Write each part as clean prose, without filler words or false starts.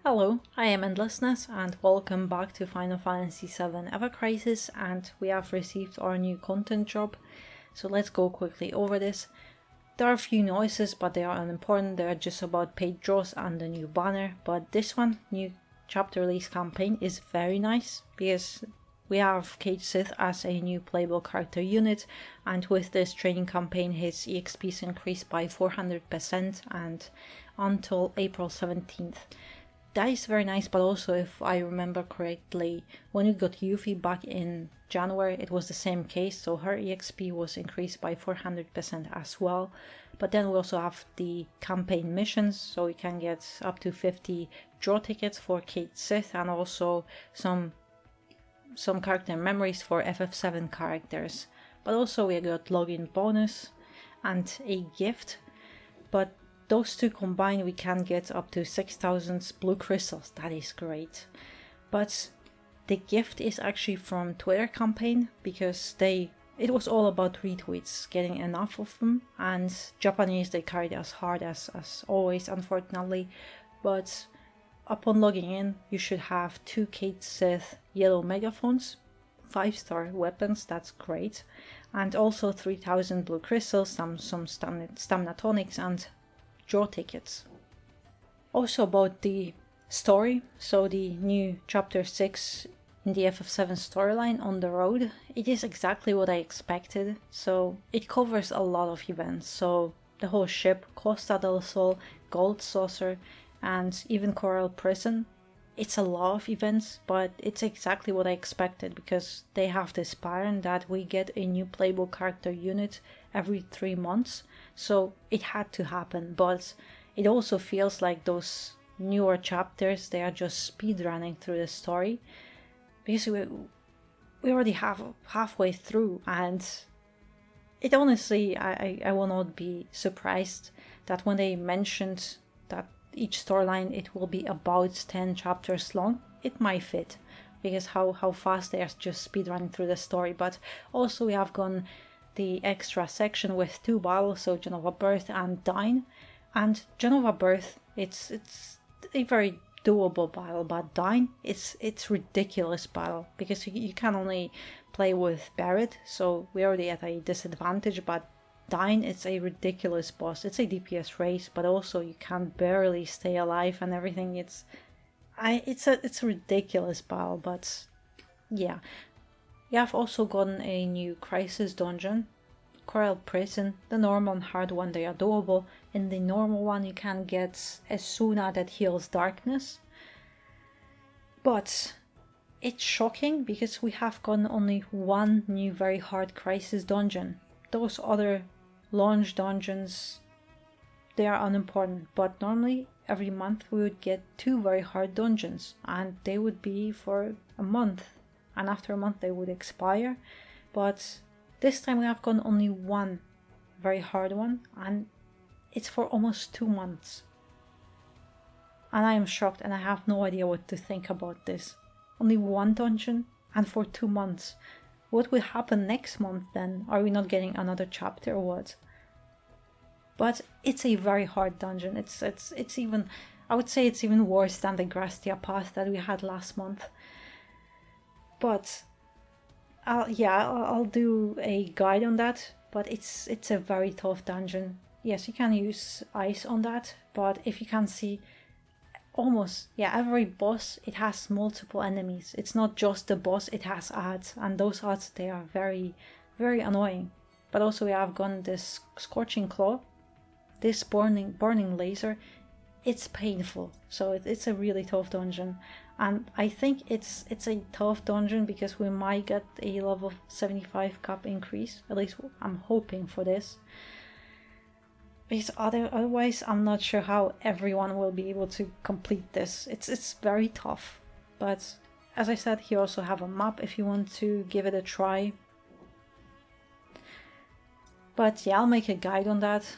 Hello, I am Endlessness and welcome back to Final Fantasy VII Ever Crisis, and we have received our new content job, so let's go quickly over this. There are a few noises, but they are unimportant. They are just about page draws and the new banner, but this one, new chapter release campaign, is very nice because we have Cait Sith as a new playable character unit, and with this training campaign his EXP is increased by 400% and until April 17th. That is very nice, but also if I remember correctly, when we got Yuffie back in January, it was the same case, so her EXP was increased by 400% as well. But then we also have the campaign missions, so we can get up to 50 draw tickets for Cait Sith and also some character memories for FF7 characters. But also we got login bonus and a gift, but those two combined we can get up to 6,000 blue crystals. That is great. But the gift is actually from Twitter campaign because it was all about retweets, getting enough of them, and Japanese they carried as hard as always, unfortunately. But upon logging in you should have 2 Cait Sith yellow megaphones, 5-star weapons, that's great, and also 3,000 blue crystals, some stamina tonics and draw tickets. Also about the story, so the new chapter 6 in the FF7 storyline on the road, it is exactly what I expected. So it covers a lot of events, so the whole ship, Costa del Sol, Gold Saucer and even Coral Prison. It's a lot of events, but it's exactly what I expected because they have this pattern that we get a new playable character unit every 3 months, so it had to happen. But it also feels like those newer chapters, they are just speedrunning through the story because we already have halfway through, and it honestly, I will not be surprised that when they mentioned that each storyline it will be about 10 chapters long, it might fit because how fast they are just speedrunning through the story. But also we have gone the extra section with 2 battles, so Genova Birth and Dine. And Genova Birth, it's a very doable battle, but Dine, it's ridiculous battle because you can only play with Barret, so we're already at a disadvantage. But Dine, it's a ridiculous boss. It's a DPS race, but also you can barely stay alive and everything. It's a ridiculous battle, but yeah. You have also gotten a new Crisis dungeon, Coral Prison. The normal and hard one, they are doable. In the normal one you can get Esuna that heals darkness. But it's shocking because we have gotten only one new very hard Crisis dungeon. Those other launch dungeons, they are unimportant, but normally every month we would get 2 very hard dungeons and they would be for a month, and after a month they would expire. But this time we have gotten only one very hard one and it's for almost 2 months. And I am shocked and I have no idea what to think about this. Only one dungeon and for 2 months. What will happen next month then? Are we not getting another chapter or what? But it's a very hard dungeon. It's even, I would say it's even worse than the Grastia path that we had last month. But I'll do a guide on that. But it's a very tough dungeon. Yes, you can use ice on that, but if you can see, almost, every boss, it has multiple enemies. It's not just the boss, it has ads, and those ads, they are very, very annoying. But also we have gotten this Scorching Claw, this burning laser. It's painful, so it's a really tough dungeon. And I think it's a tough dungeon because we might get a level 75 cap increase. At least I'm hoping for this. Because otherwise I'm not sure how everyone will be able to complete this. It's very tough. But as I said, here also have a map if you want to give it a try. But yeah, I'll make a guide on that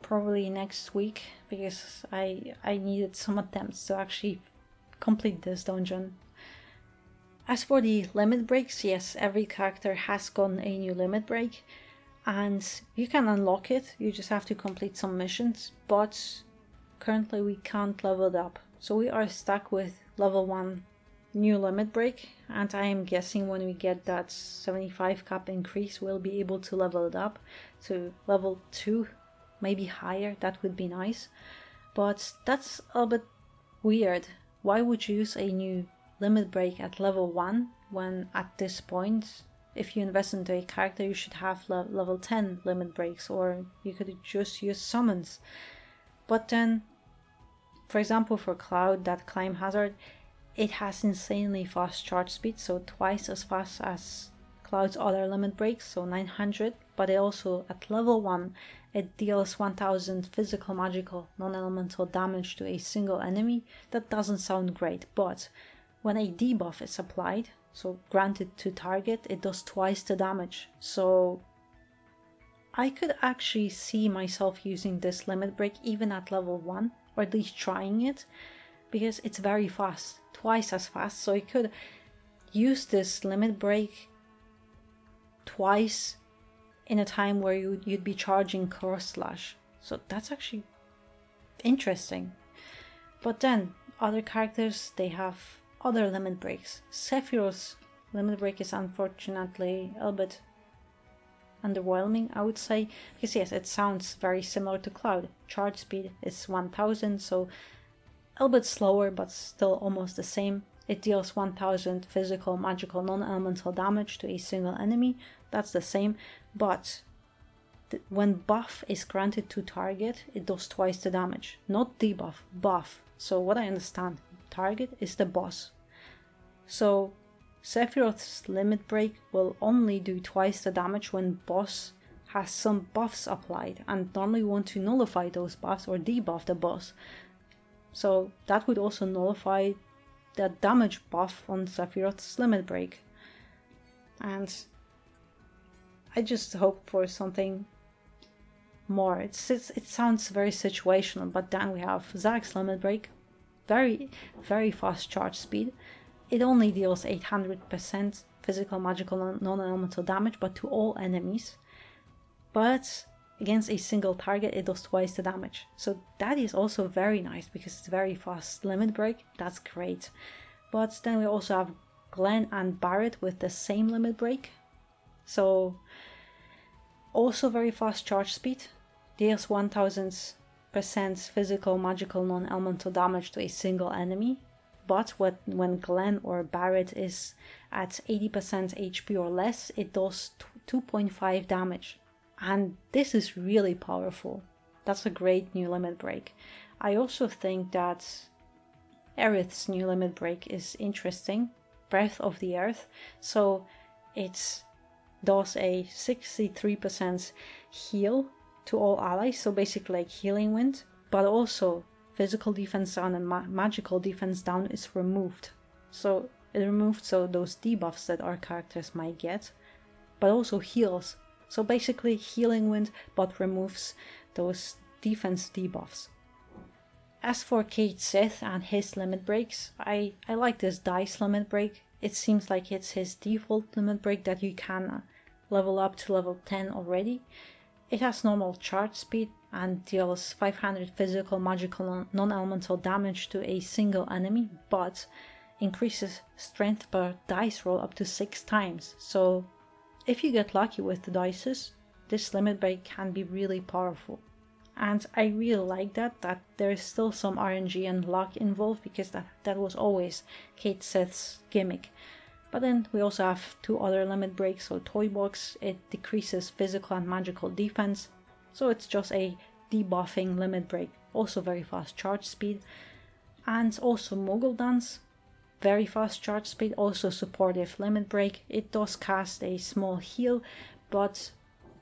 probably next week because I needed some attempts to actually complete this dungeon. As for the limit breaks, yes, every character has gotten a new limit break. And you can unlock it, you just have to complete some missions, but currently we can't level it up. So we are stuck with level 1 new limit break, and I am guessing when we get that 75 cap increase we'll be able to level it up to level 2, maybe higher. That would be nice, but that's a bit weird. Why would you use a new limit break at level 1 when at this point, if you invest into a character, you should have level 10 limit breaks, or you could just use summons. But then, for example, for Cloud, that Climb Hazard, it has insanely fast charge speed, so twice as fast as Cloud's other limit breaks, so 900, but it also, at level 1, it deals 1000 physical, magical, non-elemental damage to a single enemy. That doesn't sound great, but when a debuff is applied, so granted to target, it does twice the damage. So I could actually see myself using this limit break even at level 1, or at least trying it, because it's very fast, twice as fast. So I could use this limit break twice in a time where you'd be charging Cross Slash. So that's actually interesting. But then other characters, they have other limit breaks. Sephiroth's limit break is unfortunately a little bit underwhelming, I would say, because yes, it sounds very similar to Cloud. Charge speed is 1000, so a little bit slower, but still almost the same. It deals 1000 physical, magical, non-elemental damage to a single enemy. That's the same, but when buff is granted to target, it does twice the damage. Not debuff, buff. So what I understand, target is the boss. So Sephiroth's limit break will only do twice the damage when boss has some buffs applied, and normally want to nullify those buffs or debuff the boss. So that would also nullify the damage buff on Sephiroth's limit break. And I just hope for something more. It sounds very situational, but then we have Zack's limit break. Very, very fast charge speed. It only deals 800% physical, magical, non-elemental damage, but to all enemies. But against a single target, it does twice the damage. So that is also very nice, because it's very fast limit break. That's great. But then we also have Glenn and Barret with the same limit break. So also very fast charge speed. Deals 1000% physical, magical, non-elemental damage to a single enemy. But when Glenn or Barret is at 80% HP or less, it does 2.5 damage. And this is really powerful. That's a great new limit break. I also think that Aerith's new limit break is interesting. Breath of the Earth. So it does a 63% heal to all allies. So basically like healing wind. But also physical defense down and magical defense down is removed. So it removed those debuffs that our characters might get. But also heals. So basically healing wind, but removes those defense debuffs. As for Cait Sith and his limit breaks, I like this dice limit break. It seems like it's his default limit break that you can level up to level 10 already. It has normal charge speed and deals 500 physical, magical, non-elemental damage to a single enemy, but increases strength per dice roll up to 6 times. So if you get lucky with the dices, this limit break can be really powerful. And I really like that there is still some RNG and luck involved, because that was always Cait Sith's gimmick. But then we also have 2 other limit breaks. So Toy Box, it decreases physical and magical defense. So it's just a debuffing limit break. Also very fast charge speed. And also Mogul Dance. Very fast charge speed, also supportive limit break. It does cast a small heal, but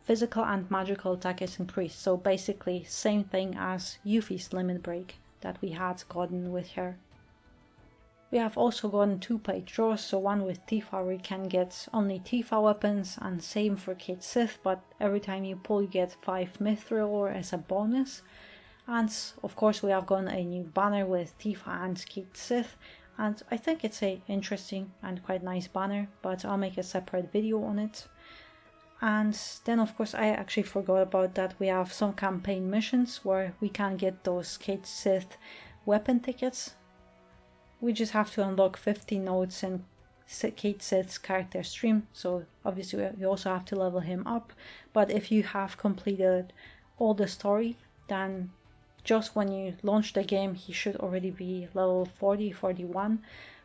physical and magical attack is increased. So basically same thing as Yuffie's limit break that we had gotten with her. We have also gotten 2 page draws, so one with Tifa where you can get only Tifa weapons, and same for Cait Sith, but every time you pull you get 5 Mithril ore as a bonus. And of course we have gotten a new banner with Tifa and Cait Sith. And I think it's a interesting and quite nice banner, but I'll make a separate video on it. And then of course I actually forgot about that. We have some campaign missions where we can get those Cait Sith weapon tickets. we just have to unlock 50 nodes in Kate Sith's character stream, so obviously we also have to level him up. But if you have completed all the story, then just when you launch the game he should already be level 40, 41.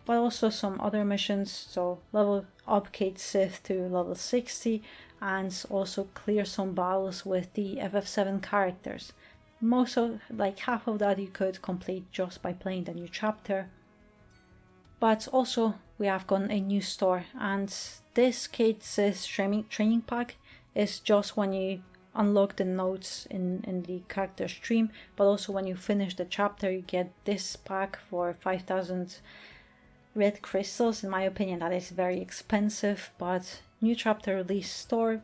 But also some other missions, so level up Kate Sith to level 60 and also clear some battles with the FF7 characters. Most of, like half of that you could complete just by playing the new chapter. But also we have gotten a new store, and this Kate Sith training pack is just when you unlock the nodes in the character stream, but also when you finish the chapter you get this pack for 5,000 red crystals. In my opinion that is very expensive, but new chapter release store,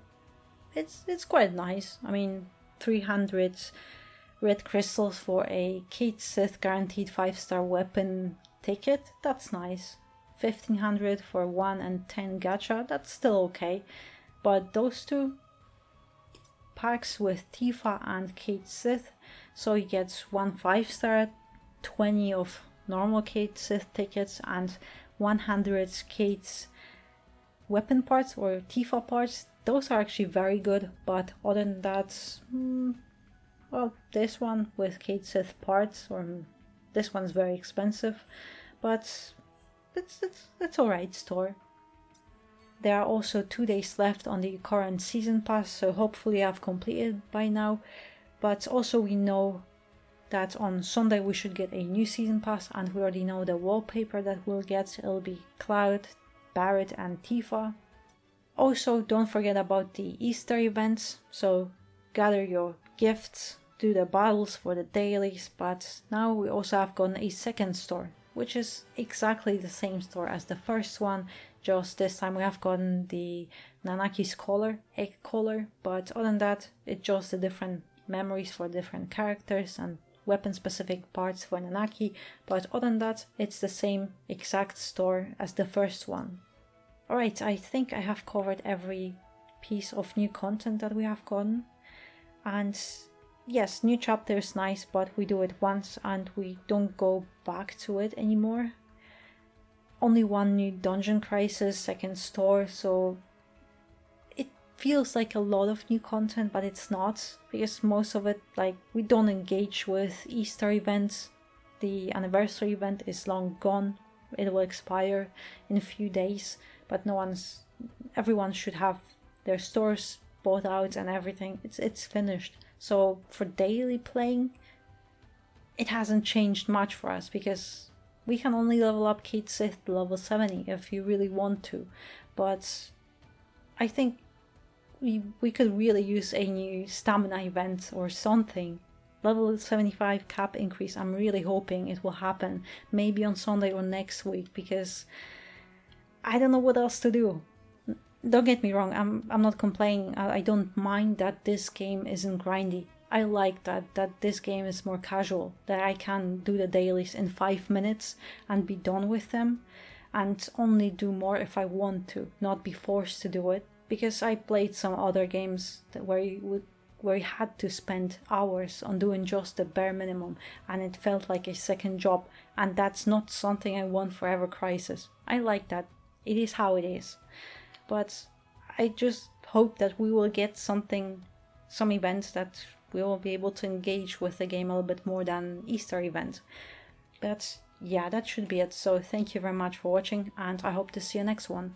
it's quite nice. I mean, 300 red crystals for a Kate Sith guaranteed 5-star weapon ticket, that's nice. 1500 for 1 and 10 gacha, that's still okay. But those two packs with Tifa and Kate Sith, so you get 1 5-star, 20 of normal Kate Sith tickets and 100 Kate's weapon parts or Tifa parts. Those are actually very good, but other than that, well, this one with Kate Sith parts, or this one's very expensive, but it's alright store. There are also 2 days left on the current season pass, so hopefully I've completed by now. But also we know that on Sunday we should get a new season pass, and we already know the wallpaper that we'll get. It'll be Cloud, Barret and Tifa. Also, don't forget about the Easter events, so gather your gifts, do the battles for the dailies. But now we also have gotten a second store, which is exactly the same store as the first one, just this time we have gotten the Nanaki's collar, egg collar, but other than that, it's just the different memories for different characters and weapon specific parts for Nanaki, but other than that, it's the same exact store as the first one. Alright, I think I have covered every piece of new content that we have gotten, and yes, new chapter is nice, but we do it once and we don't go back to it anymore. Only one new dungeon crisis, second store, so it feels like a lot of new content, but it's not, because most of it, like, we don't engage with Easter events. The anniversary event is long gone, it will expire in a few days, but everyone should have their stores bought out and everything. It's finished. So for daily playing, it hasn't changed much for us, because we can only level up Kate Sith to level 70 if you really want to. But I think we could really use a new stamina event or something. Level 75 cap increase, I'm really hoping it will happen. Maybe on Sunday or next week, because I don't know what else to do. Don't get me wrong, I'm not complaining. I don't mind that this game isn't grindy. I like that this game is more casual, that I can do the dailies in 5 minutes and be done with them, and only do more if I want to, not be forced to do it. Because I played some other games where you had to spend hours on doing just the bare minimum, and it felt like a second job, and that's not something I want for Ever Crisis. I like that. It is how it is. But I just hope that we will get some events that we will be able to engage with the game a little bit more than Easter event. But yeah, that should be it. So thank you very much for watching, and I hope to see you next one.